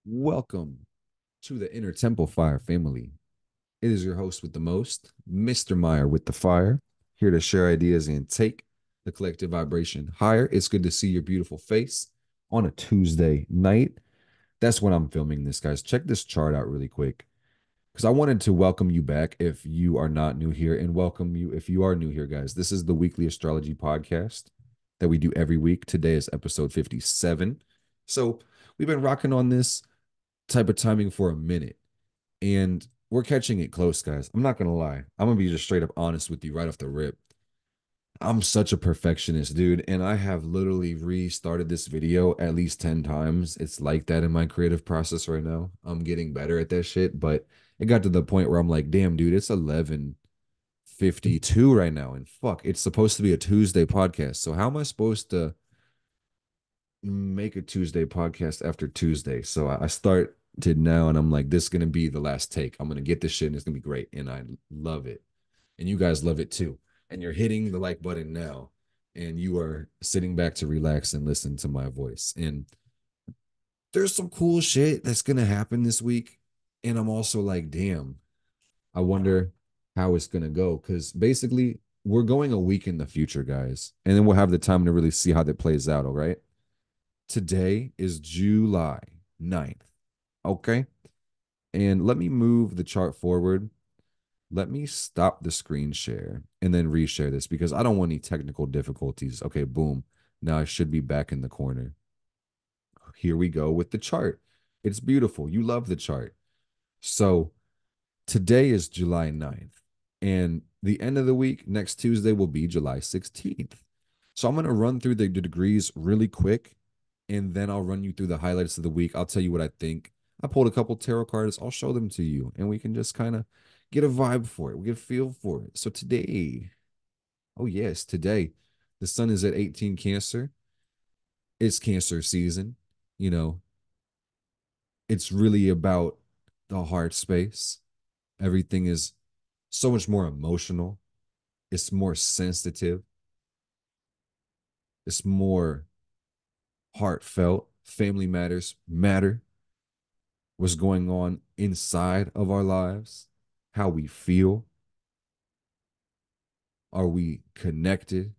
Welcome to the Inner Temple Fire family. It is your host with the most, Mr. Meyer with the fire, here to share ideas and take the collective vibration higher. It's good to see your beautiful face on a Tuesday night. That's when I'm filming this, guys. Check this chart out really quick because I wanted to welcome you back if you are not new here and welcome you if you are new here, guys. This is the weekly astrology podcast that we do every week. Today is episode 57. So we've been rocking on this type of timing for a minute. And we're catching it close, guys. I'm not gonna lie. I'm gonna be just straight up honest with you right off the rip. I'm such a perfectionist, dude, and I have literally restarted this video at least 10 times. It's like that in my creative process right now. I'm getting better at that shit, but it got to the point where I'm like, damn, dude, it's 11:52 right now, and fuck, it's supposed to be a Tuesday podcast. So how am I supposed to make a Tuesday podcast after Tuesday? So I started now and I'm like, this is gonna be the last take. I'm gonna get this shit and it's gonna be great. And I love it. And you guys love it too. And you're hitting the like button now. And you are sitting back to relax and listen to my voice. And there's some cool shit that's gonna happen this week. And I'm also like, damn, I wonder how it's gonna go. Cause basically we're going a week in the future, guys. And then we'll have the time to really see how that plays out. All right. Today is July 9th. Okay. And let me move the chart forward. Let me stop the screen share and then reshare this because I don't want any technical difficulties. Okay, boom. Now I should be back in the corner. Here we go with the chart. It's beautiful. You love the chart. So today is July 9th, and the end of the week, next Tuesday, will be July 16th. So I'm going to run through the degrees really quick, and then I'll run you through the highlights of the week. I'll tell you what I think. I pulled a couple tarot cards. I'll show them to you, and we can just kind of get a vibe for it. We get a feel for it. So today, oh yes, today, the sun is at 18 Cancer. It's Cancer season. You know, it's really about the heart space. Everything is so much more emotional. It's more sensitive. It's more heartfelt. Family matters matter. What's going on inside of our lives, how we feel. Are we connected?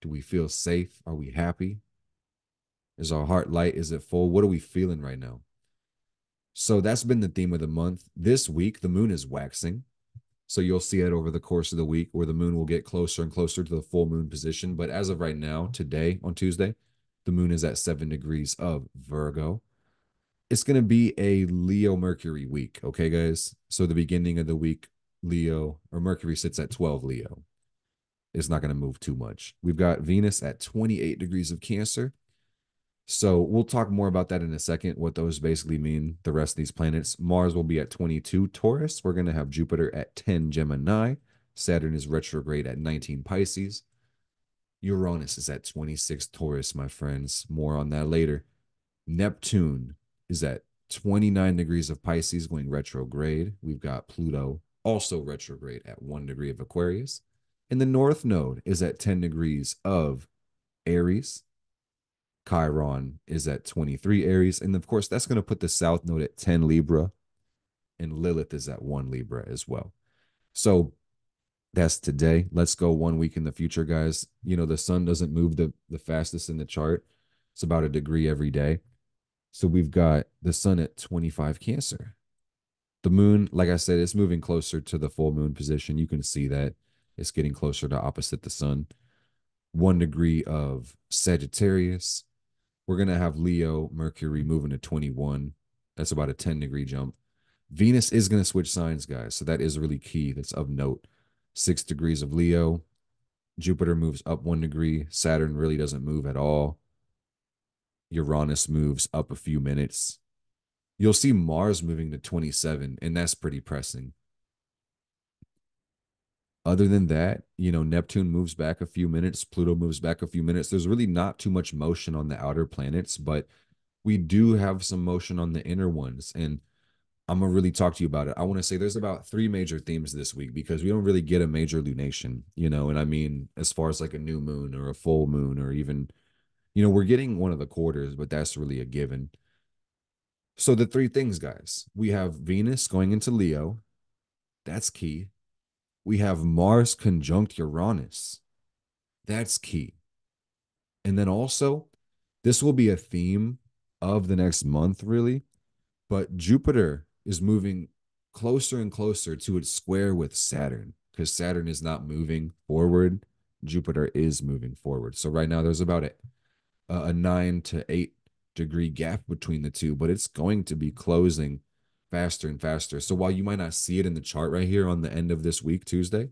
Do we feel safe? Are we happy? Is our heart light? Is it full? What are we feeling right now? So that's been the theme of the month. This week, the moon is waxing. So you'll see it over the course of the week where the moon will get closer and closer to the full moon position. But as of right now, today on Tuesday, the moon is at 7 degrees of Virgo. It's going to be a Leo Mercury week. Okay, guys. So the beginning of the week, Leo or Mercury sits at 12 Leo. It's not going to move too much. We've got Venus at 28 degrees of Cancer. So we'll talk more about that in a second, what those basically mean, the rest of these planets. Mars will be at 22 Taurus. We're going to have Jupiter at 10 Gemini. Saturn is retrograde at 19 Pisces. Uranus is at 26 Taurus, my friends. More on that later. Neptune is at 29 degrees of Pisces going retrograde. We've got Pluto also retrograde at 1 degree of Aquarius. And the North Node is at 10 degrees of Aries. Chiron is at 23 Aries. And of course, that's going to put the South Node at 10 Libra. And Lilith is at 1 Libra as well. So that's today. Let's go 1 week in the future, guys. You know, the sun doesn't move the fastest in the chart. It's about a degree every day. So we've got the sun at 25 Cancer. The moon, like I said, it's moving closer to the full moon position. You can see that it's getting closer to opposite the sun. 1 degree of Sagittarius. We're going to have Leo, Mercury moving to 21. That's about a 10-degree jump. Venus is going to switch signs, guys. So that is really key. That's of note. 6 degrees of Leo. Jupiter moves up 1 degree. Saturn really doesn't move at all. Uranus moves up a few minutes. You'll see Mars moving to 27, and that's pretty pressing. Other than that, you know, Neptune moves back a few minutes, Pluto moves back a few minutes. There's really not too much motion on the outer planets, but we do have some motion on the inner ones. And I'm gonna really talk to you about it. I want to say there's about three major themes this week because we don't really get a major lunation, you know, and I mean as far as like a new moon or a full moon or even, you know, we're getting one of the quarters, but that's really a given. So the three things, guys, we have Venus going into Leo. That's key. We have Mars conjunct Uranus. That's key. And then also, this will be a theme of the next month, really. But Jupiter is moving closer and closer to its square with Saturn because Saturn is not moving forward. Jupiter is moving forward. So right now, there's about a 9 to 8 degree gap between the two, but it's going to be closing faster and faster. So while you might not see it in the chart right here on the end of this week, Tuesday,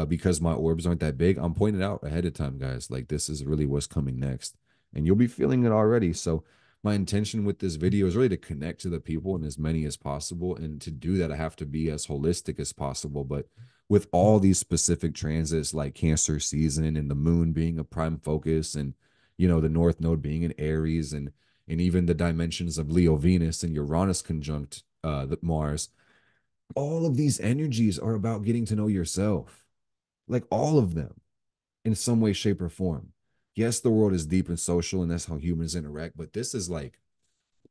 because my orbs aren't that big, I'm pointing it out ahead of time, guys. Like this is really what's coming next, and you'll be feeling it already. So my intention with this video is really to connect to the people and as many as possible. And to do that, I have to be as holistic as possible. But with all these specific transits like Cancer season and the moon being a prime focus, and the North Node being in Aries, and even the dimensions of Leo Venus and Uranus conjunct the Mars, all of these energies are about getting to know yourself, like all of them in some way, shape, or form. Yes, the world is deep and social, and that's how humans interact. But this is like,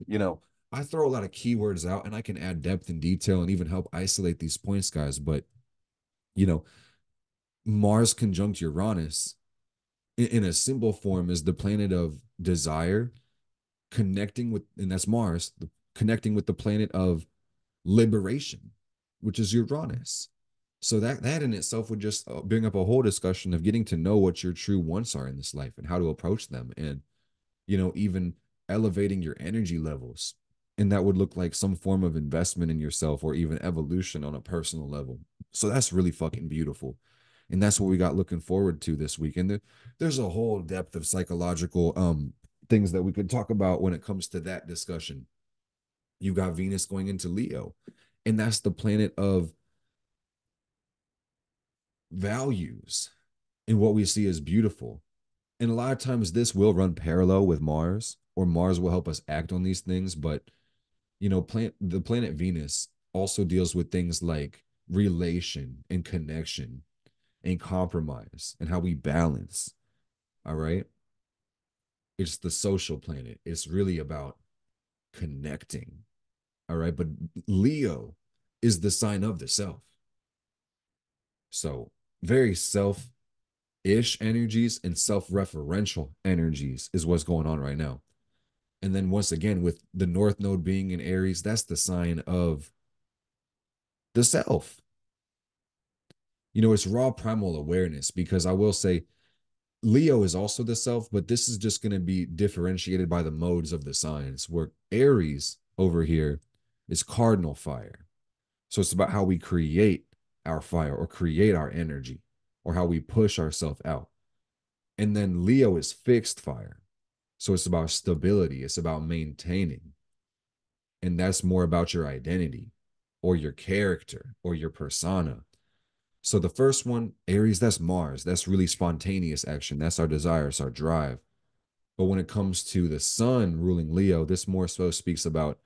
you know, I throw a lot of keywords out and I can add depth and detail and even help isolate these points, guys. But, you know, Mars conjunct Uranus in a simple form is the planet of desire connecting with, and that's Mars, connecting with the planet of liberation, which is Uranus. So that in itself would just bring up a whole discussion of getting to know what your true wants are in this life and how to approach them, and even elevating your energy levels. And that would look like some form of investment in yourself or even evolution on a personal level. So that's really fucking beautiful. And that's what we got looking forward to this week. And there's a whole depth of psychological things that we could talk about when it comes to that discussion. You got Venus going into Leo, and that's the planet of values and what we see as beautiful. And a lot of times this will run parallel with Mars, or Mars will help us act on these things. But, the planet Venus also deals with things like relation and connection and compromise and how we balance. All right. It's the social planet. It's really about connecting. All right. But Leo is the sign of the self. So very self ish energies and self referential energies is what's going on right now. And then once again, with the North Node being in Aries, that's the sign of the self. It's raw primal awareness, because I will say Leo is also the self, but this is just going to be differentiated by the modes of the signs, where Aries over here is cardinal fire. So it's about how we create our fire or create our energy or how we push ourselves out. And then Leo is fixed fire. So it's about stability, it's about maintaining. And that's more about your identity or your character or your persona. So the first one, Aries, that's Mars. That's really spontaneous action. That's our desire, it's our drive. But when it comes to the sun ruling Leo, this more so speaks about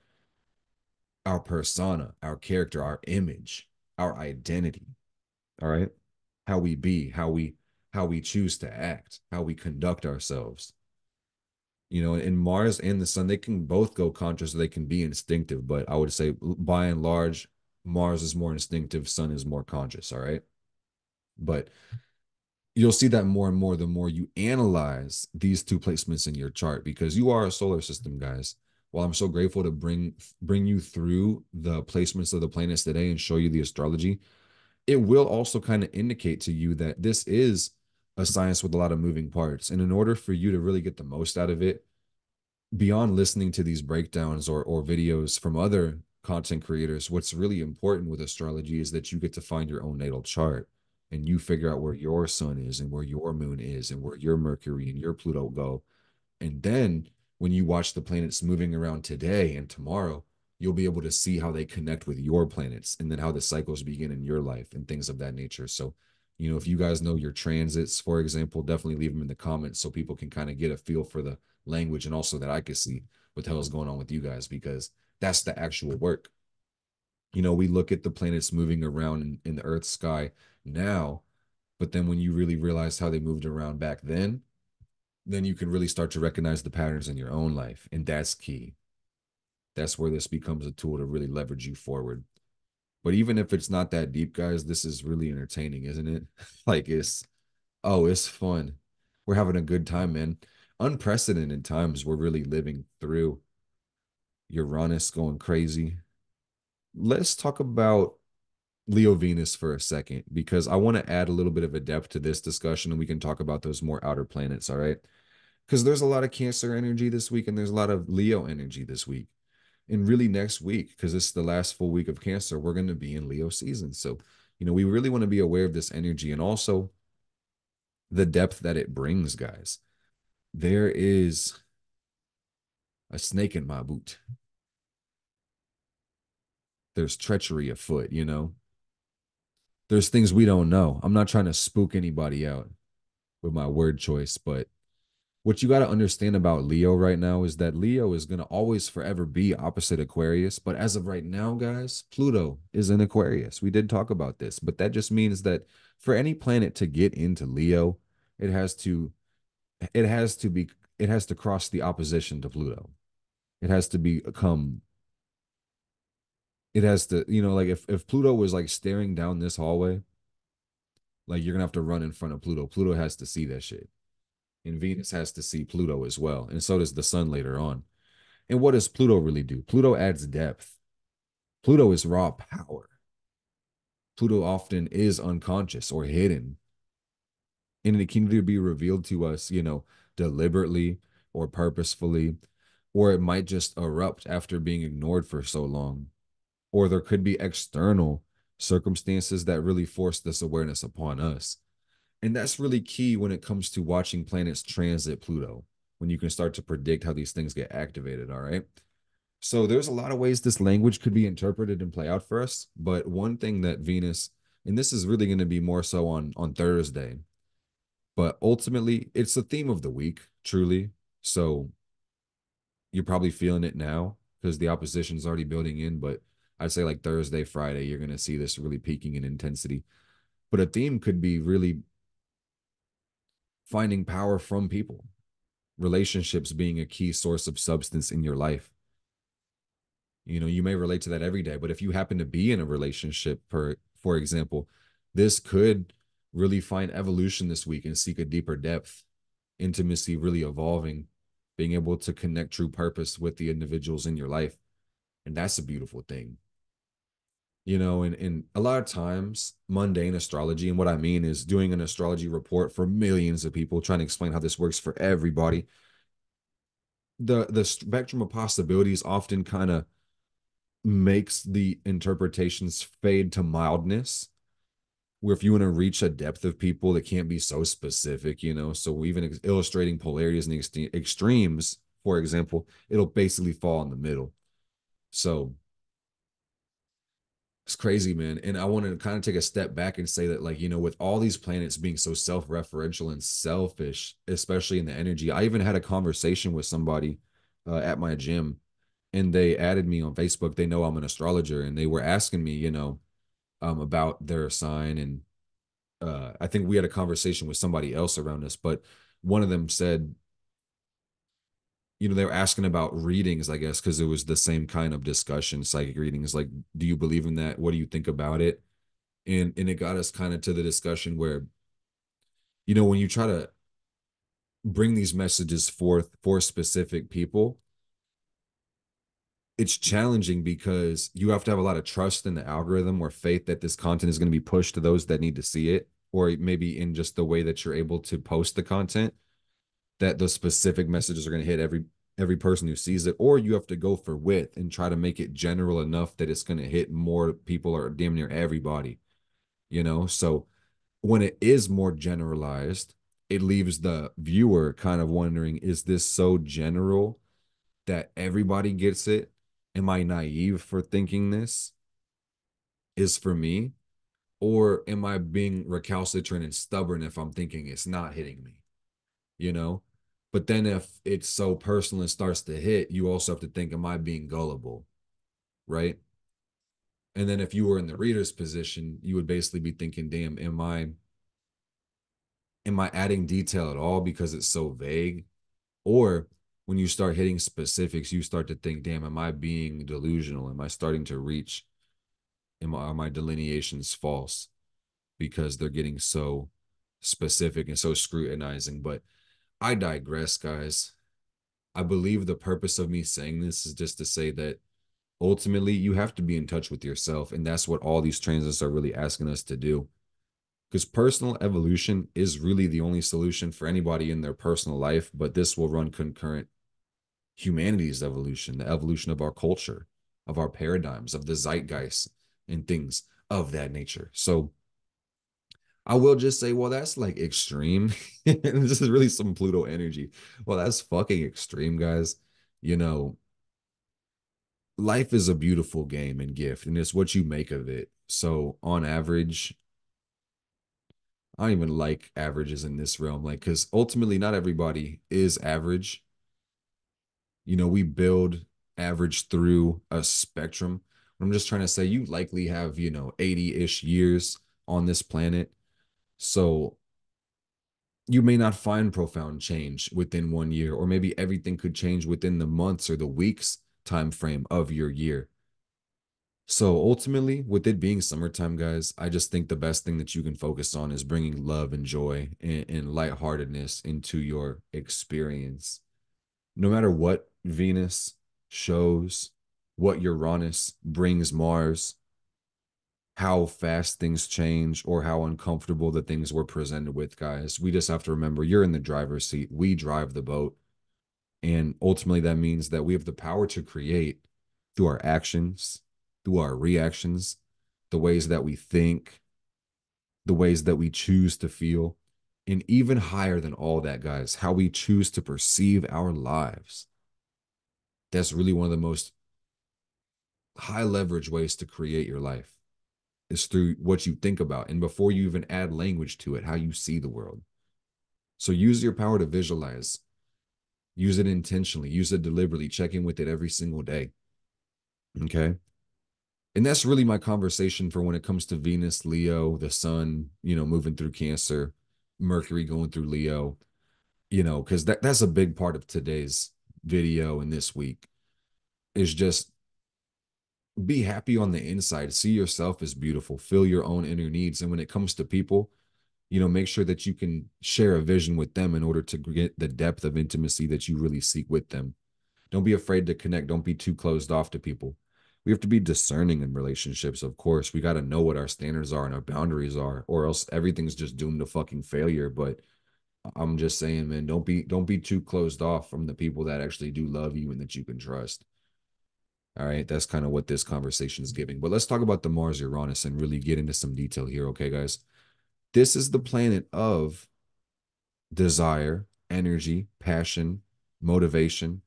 our persona, our character, our image, our identity. All right. How we be, how we choose to act, how we conduct ourselves. In Mars and the sun, they can both go conscious, or they can be instinctive. But I would say by and large, Mars is more instinctive, sun is more conscious. All right. But you'll see that more and more the more you analyze these two placements in your chart, because you are a solar system, guys. While I'm so grateful to bring you through the placements of the planets today and show you the astrology, it will also kind of indicate to you that this is a science with a lot of moving parts. And in order for you to really get the most out of it, beyond listening to these breakdowns or videos from other content creators, what's really important with astrology is that you get to find your own natal chart, and you figure out where your sun is and where your moon is and where your Mercury and your Pluto go. And then when you watch the planets moving around today and tomorrow, you'll be able to see how they connect with your planets, and then how the cycles begin in your life and things of that nature. So, if you guys know your transits, for example, definitely leave them in the comments so people can kind of get a feel for the language, and also that I could see what the hell is going on with you guys, because that's the actual work. We look at the planets moving around in the Earth's sky now, but then when you really realize how they moved around back then you can really start to recognize the patterns in your own life. And that's key. That's where this becomes a tool to really leverage you forward. But even if it's not that deep, guys, this is really entertaining, isn't it? Like it's fun. We're having a good time, man. Unprecedented times we're really living through. Uranus going crazy. Let's talk about Leo Venus for a second because I want to add a little bit of a depth to this discussion and we can talk about those more outer planets, all right? Because there's a lot of Cancer energy this week and there's a lot of Leo energy this week. And really next week, because it's the last full week of Cancer, we're going to be in Leo season. So, we really want to be aware of this energy and also the depth that it brings, guys. There is a snake in my boot. There's treachery afoot. There's things we don't know. I'm not trying to spook anybody out with my word choice, but what you got to understand about Leo right now is that Leo is going to always forever be opposite Aquarius. But as of right now, guys, Pluto is in Aquarius. We did talk about this, but that just means that for any planet to get into Leo, it has to, it has to be, it has to cross the opposition to Pluto. It has to become, it has to, like if Pluto was like staring down this hallway, like you're gonna have to run in front of Pluto. Pluto has to see that shit. And Venus has to see Pluto as well. And so does the sun later on. And what does Pluto really do? Pluto adds depth. Pluto is raw power. Pluto often is unconscious or hidden. And it can either be revealed to us, deliberately or purposefully, or it might just erupt after being ignored for so long. Or there could be external circumstances that really force this awareness upon us. And that's really key when it comes to watching planets transit Pluto, when you can start to predict how these things get activated. All right. So there's a lot of ways this language could be interpreted and play out for us. But one thing that Venus, and this is really going to be more so on Thursday, but ultimately it's the theme of the week, truly. So you're probably feeling it now because the opposition's already building in. But I'd say like Thursday, Friday, you're going to see this really peaking in intensity. But a theme could be really finding power from people, relationships being a key source of substance in your life. You may relate to that every day, but if you happen to be in a relationship, for example, this could really find evolution this week and seek a deeper depth, intimacy really evolving, being able to connect true purpose with the individuals in your life. And that's a beautiful thing. And a lot of times mundane astrology, and what I mean is doing an astrology report for millions of people, trying to explain how this works for everybody. The spectrum of possibilities often kind of makes the interpretations fade to mildness, where if you want to reach a depth of people that can't be so specific. So even illustrating polarities and extremes, for example, it'll basically fall in the middle. So it's crazy, man. And I want to kind of take a step back and say that, like, with all these planets being so self-referential and selfish, especially in the energy, I even had a conversation with somebody at my gym, and they added me on Facebook. They know I'm an astrologer, and they were asking me, about their sign. And I think we had a conversation with somebody else around this, but one of them said, they were asking about readings, I guess, because it was the same kind of discussion, psychic readings. Like, do you believe in that? What do you think about it? And it got us kind of to the discussion where, when you try to bring these messages forth for specific people, it's challenging because you have to have a lot of trust in the algorithm or faith that this content is going to be pushed to those that need to see it, or maybe in just the way that you're able to post the content, that those specific messages are going to hit every person who sees it, or you have to go for width and try to make it general enough that it's going to hit more people or damn near everybody. So when it is more generalized, it leaves the viewer kind of wondering, is this so general that everybody gets it? Am I naive for thinking this is for me? Or am I being recalcitrant and stubborn if I'm thinking it's not hitting me? You know? But then if it's so personal and starts to hit, you also have to think, am I being gullible? Right. And then if you were in the reader's position, you would basically be thinking, damn, am I adding detail at all because it's so vague? Or when you start hitting specifics, you start to think, damn, am I being delusional? Am I starting to reach? Are my delineations false because they're getting so specific and so scrutinizing? But I digress, guys. I believe the purpose of me saying this is just to say that ultimately you have to be in touch with yourself. And that's what all these transits are really asking us to do. Because personal evolution is really the only solution for anybody in their personal life, but this will run concurrent humanity's evolution, the evolution of our culture, of our paradigms, of the zeitgeist, and things of that nature. So I will just say, well, that's like extreme. This is really some Pluto energy. Well, that's fucking extreme, guys. You know, life is a beautiful game and gift, and it's what you make of it. So, on average, I don't even like averages in this realm, like, because ultimately, not everybody is average. We build average through a spectrum. I'm just trying to say, you likely have, 80-ish years on this planet. So, you may not find profound change within 1 year, or maybe everything could change within the months or the weeks time frame of your year. So ultimately, with it being summertime, guys, I just think the best thing that you can focus on is bringing love and joy and lightheartedness into your experience. No matter what Venus shows, what Uranus brings Mars, how fast things change or how uncomfortable the things we're presented with, guys. We just have to remember you're in the driver's seat. We drive the boat. And ultimately, that means that we have the power to create through our actions, through our reactions, the ways that we think, the ways that we choose to feel. And even higher than all that, guys, how we choose to perceive our lives. That's really one of the most high leverage ways to create your life is through what you think about. And before you even add language to it, how you see the world. So use your power to visualize, use it intentionally, use it deliberately, check in with it every single day. Okay. And that's really my conversation for when it comes to Venus, Leo, the sun, moving through Cancer, Mercury going through Leo, because that's a big part of today's video and this week is just be happy on the inside. See yourself as beautiful, fill your own inner needs. And when it comes to people, make sure that you can share a vision with them in order to get the depth of intimacy that you really seek with them. Don't be afraid to connect. Don't be too closed off to people. We have to be discerning in relationships, of course. We got to know what our standards are and our boundaries are, or else everything's just doomed to fucking failure. But I'm just saying, man, don't be too closed off from the people that actually do love you and that you can trust. All right, that's kind of what this conversation is giving. But let's talk about the Mars Uranus and really get into some detail here, okay, guys? This is the planet of desire, energy, passion, motivation,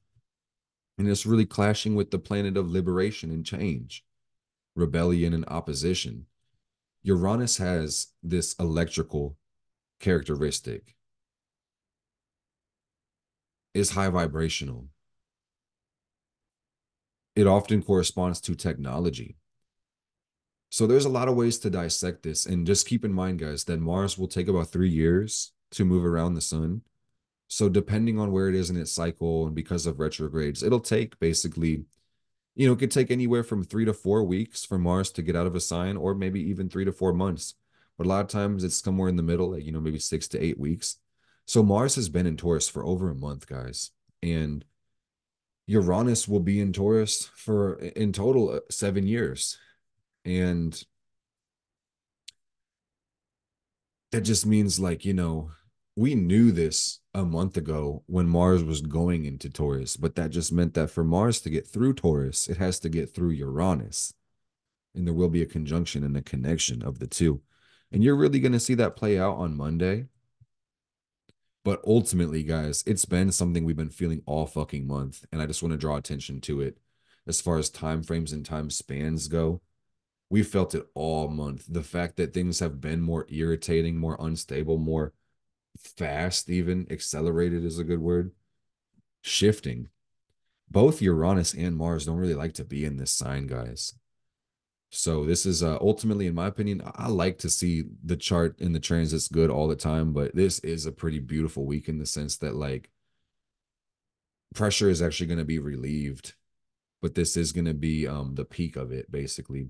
and it's really clashing with the planet of liberation and change, rebellion and opposition. Uranus has this electrical characteristic, is high vibrational. It often corresponds to technology. So there's a lot of ways to dissect this. And just keep in mind, guys, that Mars will take about 3 years to move around the sun. So depending on where it is in its cycle and because of retrogrades, it'll take basically, it could take anywhere from 3 to 4 weeks for Mars to get out of a sign, or maybe even 3 to 4 months. But a lot of times it's somewhere in the middle, like, maybe 6 to 8 weeks. So Mars has been in Taurus for over a month, guys. And Uranus will be in Taurus for in total 7 years. And that just means, like, we knew this a month ago when Mars was going into Taurus, but that just meant that for Mars to get through Taurus, it has to get through Uranus. And there will be a conjunction and a connection of the two. And you're really going to see that play out on Monday. But ultimately, guys, it's been something we've been feeling all fucking month. And I just want to draw attention to it. As far as time frames and time spans go, we felt it all month. The fact that things have been more irritating, more unstable, more fast, even accelerated is a good word, shifting. Both Uranus and Mars don't really like to be in this sign, guys. So this is ultimately, in my opinion, I like to see the chart in the transits good all the time, but this is a pretty beautiful week in the sense that, like, pressure is actually going to be relieved, but this is going to be the peak of it, basically.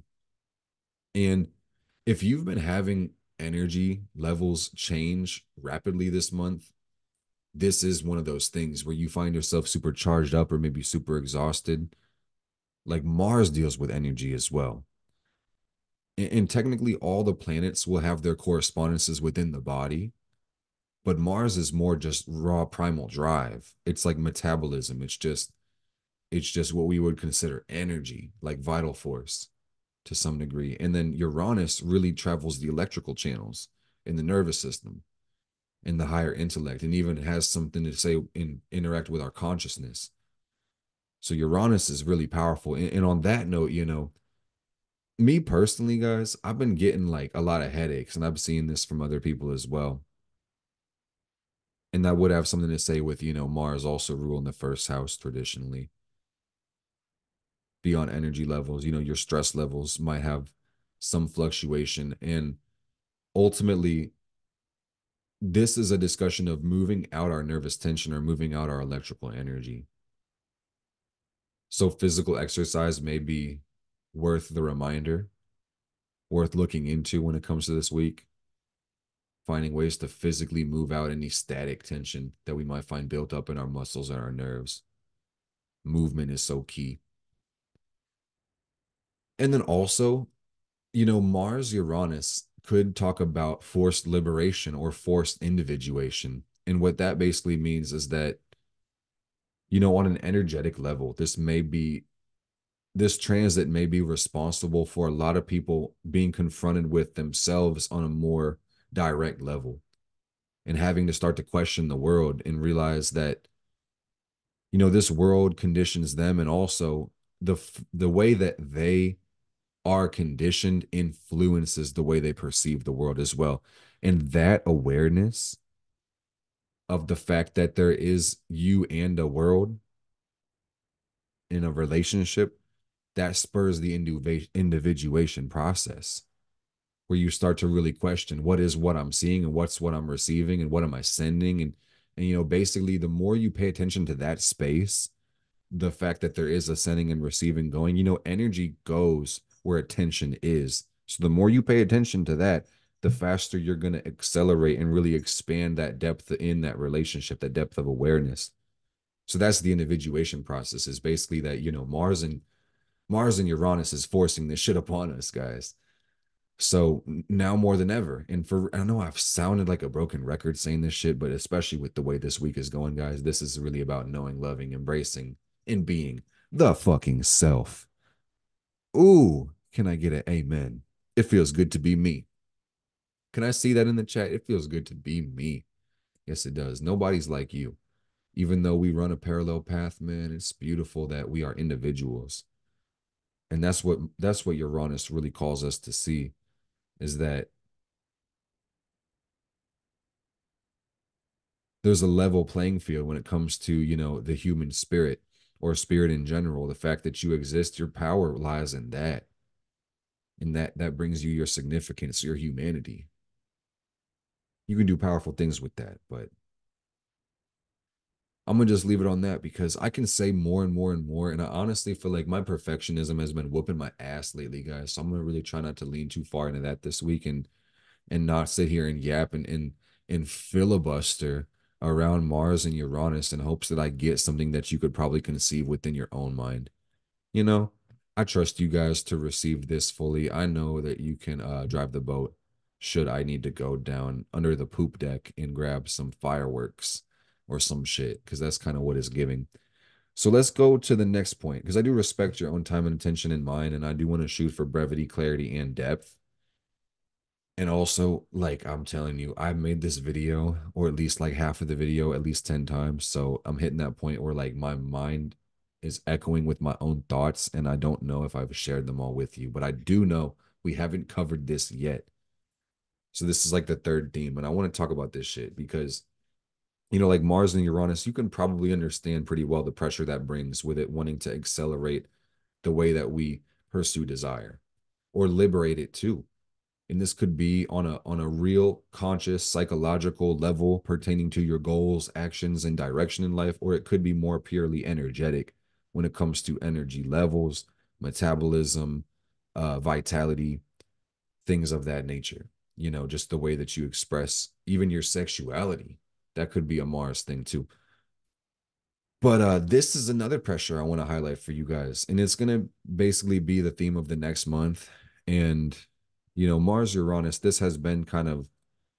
And if you've been having energy levels change rapidly this month, this is one of those things where you find yourself super charged up or maybe super exhausted. Like Mars deals with energy as well. And technically, all the planets will have their correspondences within the body, but Mars is more just raw primal drive. It's like metabolism. It's just what we would consider energy, like vital force to some degree. And then Uranus really travels the electrical channels in the nervous system, in the higher intellect, and even has something to say in interact with our consciousness. So Uranus is really powerful. And on that note, me personally, guys, I've been getting like a lot of headaches, and I've seen this from other people as well. And that would have something to say with, Mars also ruling the first house traditionally. Beyond energy levels, your stress levels might have some fluctuation. And ultimately, this is a discussion of moving out our nervous tension or moving out our electrical energy. So physical exercise may be worth the reminder, worth looking into when it comes to this week, finding ways to physically move out any static tension that we might find built up in our muscles and our nerves. Movement is so key. And then also, Mars Uranus could talk about forced liberation or forced individuation. And what that basically means is that, on an energetic level, this transit may be responsible for a lot of people being confronted with themselves on a more direct level and having to start to question the world and realize that, this world conditions them, and also the way that they are conditioned influences the way they perceive the world as well. And that awareness of the fact that there is you and a world in a relationship, that spurs the individuation process, where you start to really question what is what I'm seeing and what's what I'm receiving and what am I sending. And basically the more you pay attention to that space, the fact that there is a sending and receiving going, energy goes where attention is. So the more you pay attention to that, the faster you're going to accelerate and really expand that depth in that relationship, that depth of awareness. So that's the individuation process, is basically that, Mars and Uranus is forcing this shit upon us, guys. So now more than ever, and I know I've sounded like a broken record saying this shit, but especially with the way this week is going, guys, this is really about knowing, loving, embracing, and being the fucking self. Ooh, can I get an amen? It feels good to be me. Can I see that in the chat? It feels good to be me. Yes, it does. Nobody's like you. Even though we run a parallel path, man, it's beautiful that we are individuals. And that's what Uranus really calls us to see, is that there's a level playing field when it comes to, the human spirit or spirit in general. The fact that you exist, your power lies in that. And that brings you your significance, your humanity. You can do powerful things with that, but I'm gonna just leave it on that because I can say more and more and more. And I honestly feel like my perfectionism has been whooping my ass lately, guys. So I'm gonna really try not to lean too far into that this week, and not sit here and yap and filibuster around Mars and Uranus in hopes that I get something that you could probably conceive within your own mind. You know, I trust you guys to receive this fully. I know that you can drive the boat should I need to go down under the poop deck and grab some fireworks or some shit, because that's kind of what it's giving. So let's go to the next point, because I do respect your own time and attention in mine, and I do want to shoot for brevity, clarity, and depth. And also, like I'm telling you, I've made this video, or at least like half of the video, at least 10 times. So I'm hitting that point where like my mind is echoing with my own thoughts. And I don't know if I've shared them all with you, but I do know we haven't covered this yet. So this is like the third theme. And I want to talk about this shit because, like Mars and Uranus, you can probably understand pretty well the pressure that brings with it wanting to accelerate the way that we pursue desire or liberate it too. And this could be on a real conscious psychological level pertaining to your goals, actions, and direction in life, or it could be more purely energetic when it comes to energy levels, metabolism, vitality, things of that nature. You know, just the way that you express even your sexuality. That could be a Mars thing too. But this is another pressure I want to highlight for you guys. And it's going to basically be the theme of the next month. And, you know, Mars Uranus, this has been kind of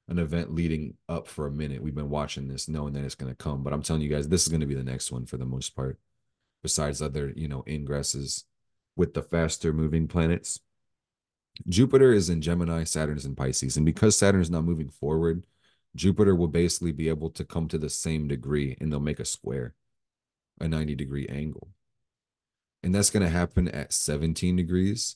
an event leading up for a minute. We've been watching this, knowing that it's going to come. But I'm telling you guys, this is going to be the next one for the most part, besides other, you know, ingresses with the faster moving planets. Jupiter is in Gemini, Saturn is in Pisces. And because Saturn is not moving forward, Jupiter will basically be able to come to the same degree and they'll make a square, a 90-degree angle. And that's going to happen at 17 degrees.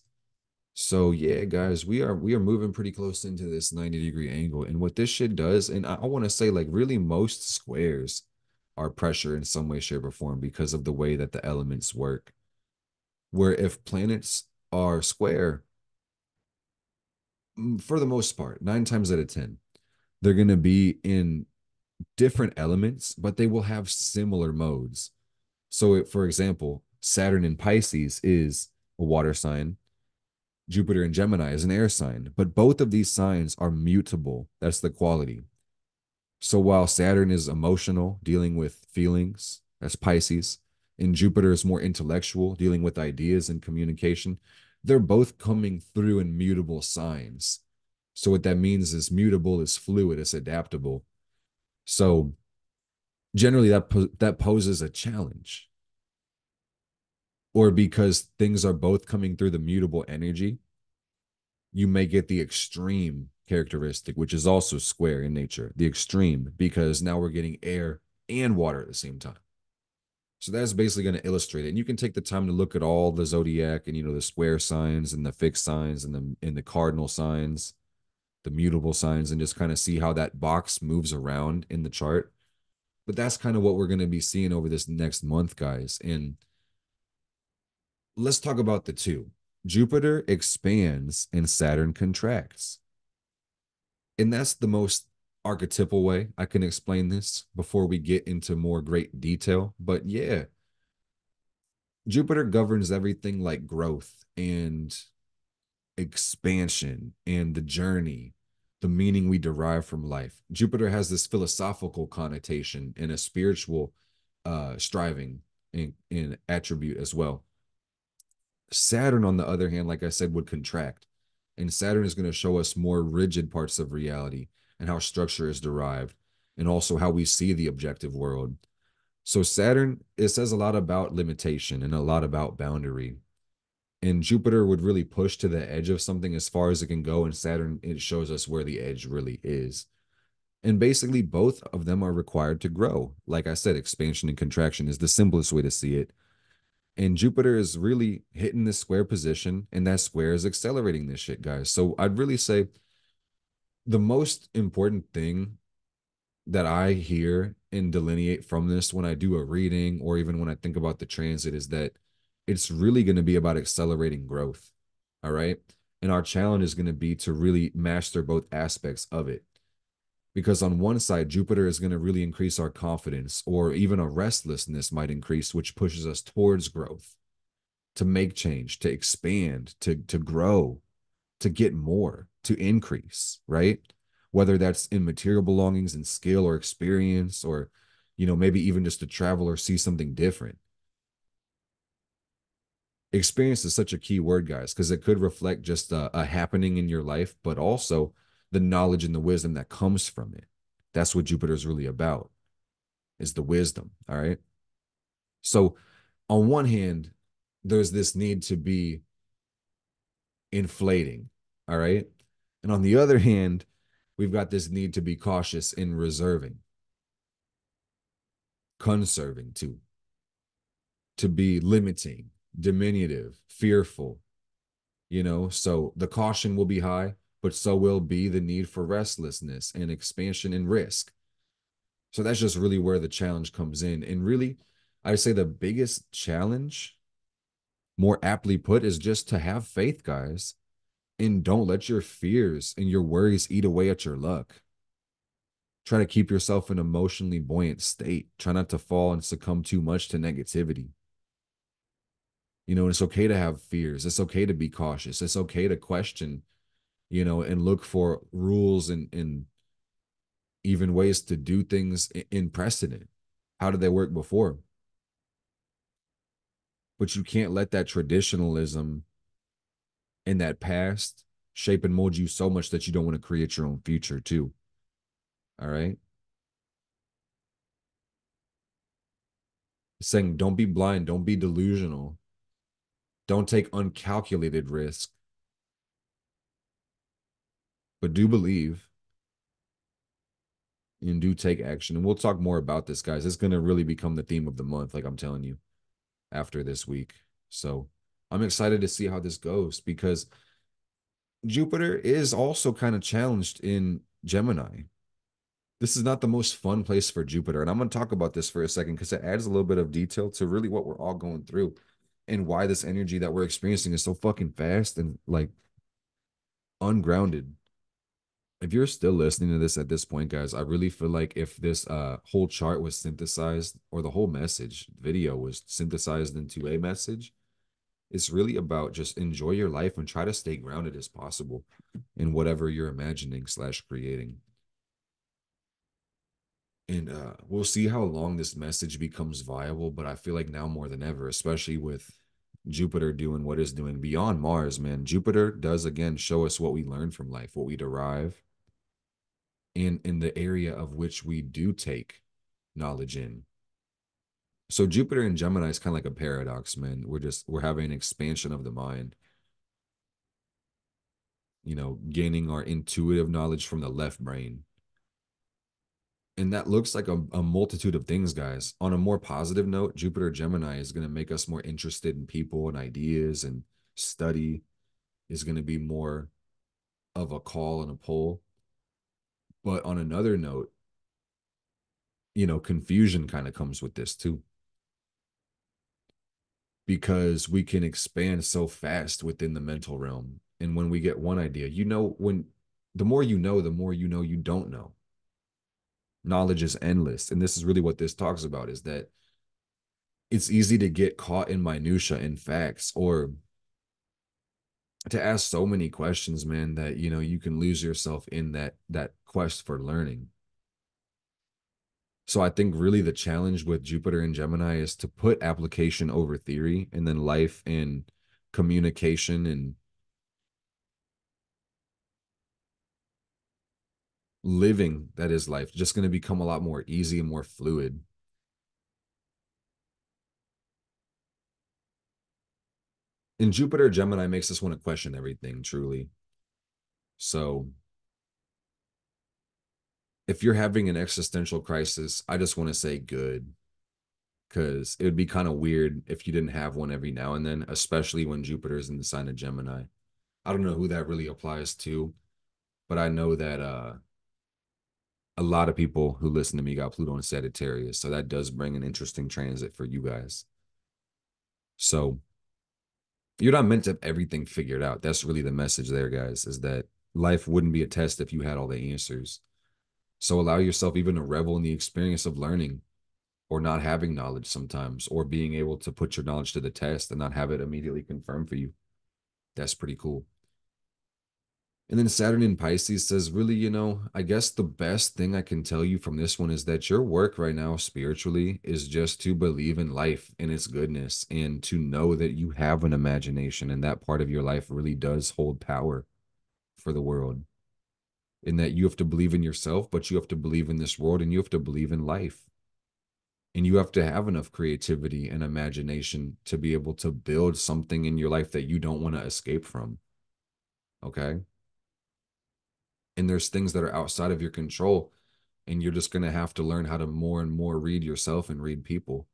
So yeah, guys, we are moving pretty close into this 90-degree angle. And what this shit does, and I want to say like really most squares are pressure in some way, shape, or form because of the way that the elements work. Where if planets are square, for the most part, 9 times out of 10, they're going to be in different elements, but they will have similar modes. So, for example, Saturn in Pisces is a water sign. Jupiter in Gemini is an air sign, but both of these signs are mutable. That's the quality. So while Saturn is emotional, dealing with feelings, that's Pisces, and Jupiter is more intellectual, dealing with ideas and communication, they're both coming through in mutable signs. So what that means is mutable is fluid, it's adaptable. So generally that poses a challenge. Or because things are both coming through the mutable energy, you may get the extreme characteristic, which is also square in nature, the extreme, because now we're getting air and water at the same time. So that's basically going to illustrate it. And you can take the time to look at all the zodiac and, you know, the square signs and the fixed signs and the cardinal signs, the mutable signs, and just kind of see how that box moves around in the chart. But that's kind of what we're going to be seeing over this next month, guys. And let's talk about the two. Jupiter expands and Saturn contracts. And that's the most archetypal way I can explain this before we get into more great detail. But yeah, Jupiter governs everything like growth and expansion and the journey, the meaning we derive from life. Jupiter has this philosophical connotation and a spiritual striving and attribute as well. Saturn, on the other hand, like I said, would contract. And Saturn is going to show us more rigid parts of reality and how structure is derived, and also how we see the objective world. So, Saturn, it says a lot about limitation and a lot about boundary. And Jupiter would really push to the edge of something as far as it can go. And Saturn, it shows us where the edge really is. And basically, both of them are required to grow. Like I said, expansion and contraction is the simplest way to see it. And Jupiter is really hitting this square position, and that square is accelerating this shit, guys. So I'd really say the most important thing that I hear and delineate from this when I do a reading or even when I think about the transit is that it's really going to be about accelerating growth. All right. And our challenge is going to be to really master both aspects of it. Because on one side, Jupiter is going to really increase our confidence, or even a restlessness might increase, which pushes us towards growth, to make change, to expand, to grow, to get more, to increase, right? Whether that's in material belongings and skill or experience, or, you know, maybe even just to travel or see something different. Experience is such a key word, guys, because it could reflect just a happening in your life, but also the knowledge and the wisdom that comes from it. That's what Jupiter's really about, is the wisdom. All right. So on one hand, there's this need to be inflating. All right. And on the other hand, we've got this need to be cautious in reserving, conserving too, to be limiting, diminutive, fearful, you know. So the caution will be high, but so will be the need for restlessness and expansion and risk. So that's just really where the challenge comes in. And really, I say the biggest challenge, more aptly put, is just to have faith, guys, And don't let your fears and your worries eat away at your luck. Try to keep yourself in an emotionally buoyant state. Try not to fall and succumb too much to negativity. It's okay to have fears. It's okay to be cautious. It's okay to question, and look for rules and even ways to do things in precedent. How did they work before? But you can't let that traditionalism in that past shape and mold you so much that you don't want to create your own future too. All right. Saying don't be blind, don't be delusional, don't take uncalculated risk, but do believe and do take action. And we'll talk more about this, guys. It's going to really become the theme of the month, like I'm telling you, after this week. So I'm excited to see how this goes because Jupiter is also kind of challenged in Gemini. This is not the most fun place for Jupiter. And I'm going to talk about this for a second because it adds a little bit of detail to really what we're all going through and why this energy that we're experiencing is so fucking fast and like ungrounded. If you're still listening to this at this point, guys, I really feel like if this whole chart was synthesized or the whole message video was synthesized into a message, it's really about just enjoy your life and try to stay grounded as possible in whatever you're imagining slash creating. And we'll see how long this message becomes viable, but I feel like now more than ever, especially with Jupiter doing what it's doing beyond Mars, man. Jupiter does again show us what we learn from life, what we derive, in the area of which we do take knowledge in. So Jupiter and Gemini is kind of like a paradox, man. We're having an expansion of the mind, gaining our intuitive knowledge from the left brain. And that looks like a multitude of things, guys. On a more positive note, Jupiter Gemini is going to make us more interested in people and ideas, and study is going to be more of a call and a pull. But on another note, confusion kind of comes with this too, because we can expand so fast within the mental realm. And when we get one idea, when the more the more you don't know. Knowledge is endless. And this is really what this talks about, is that it's easy to get caught in minutia and facts, or to ask so many questions, man, that you can lose yourself in that quest for learning. So I think really the challenge with Jupiter and Gemini is to put application over theory, and then life and communication and living, that is life, just going to become a lot more easy and more fluid. And Jupiter Gemini makes us want to question everything, truly. So if you're having an existential crisis, I just want to say good, because it would be kind of weird if you didn't have one every now and then, especially when Jupiter is in the sign of Gemini. I don't know who that really applies to, but I know that a lot of people who listen to me got Pluto in Sagittarius. So that does bring an interesting transit for you guys. So you're not meant to have everything figured out. That's really the message there, guys, is that life wouldn't be a test if you had all the answers. So allow yourself even to revel in the experience of learning, or not having knowledge sometimes, or being able to put your knowledge to the test and not have it immediately confirmed for you. That's pretty cool. And then Saturn in Pisces says, really, I guess the best thing I can tell you from this one is that your work right now spiritually is just to believe in life and its goodness, and to know that you have an imagination, and that part of your life really does hold power for the world. And that you have to believe in yourself, but you have to believe in this world, and you have to believe in life. And you have to have enough creativity and imagination to be able to build something in your life that you don't want to escape from. Okay. And there's things that are outside of your control, and you're just going to have to learn how to more and more read yourself and read people,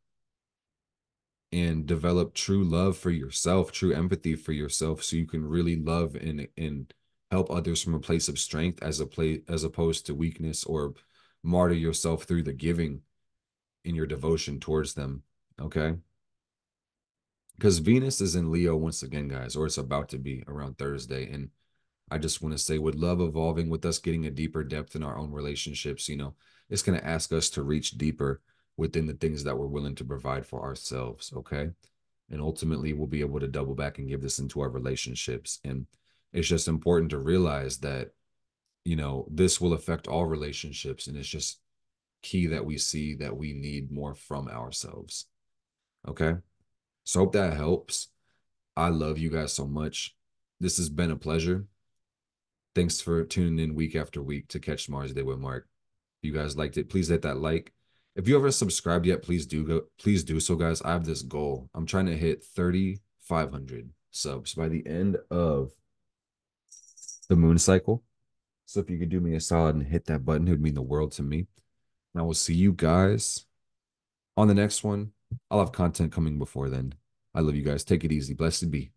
and develop true love for yourself, true empathy for yourself, so you can really love and help others from a place of strength, as opposed to weakness, or martyr yourself through the giving in your devotion towards them. Okay. Because Venus is in Leo once again, guys, or it's about to be around Thursday. And I just want to say, with love evolving, with us getting a deeper depth in our own relationships, it's going to ask us to reach deeper within the things that we're willing to provide for ourselves. Okay. And ultimately, we'll be able to double back and give this into our relationships. And it's just important to realize that, this will affect all relationships. And it's just key that we see that we need more from ourselves. Okay. So, hope that helps. I love you guys so much. This has been a pleasure. Thanks for tuning in week after week to Catch Mars Day with Mark. If you guys liked it, please hit that like. If you haven't subscribed yet, please do so, guys. I have this goal. I'm trying to hit 3,500 subs by the end of the moon cycle. So if you could do me a solid and hit that button, it would mean the world to me. And I will see you guys on the next one. I'll have content coming before then. I love you guys. Take it easy. Blessed be.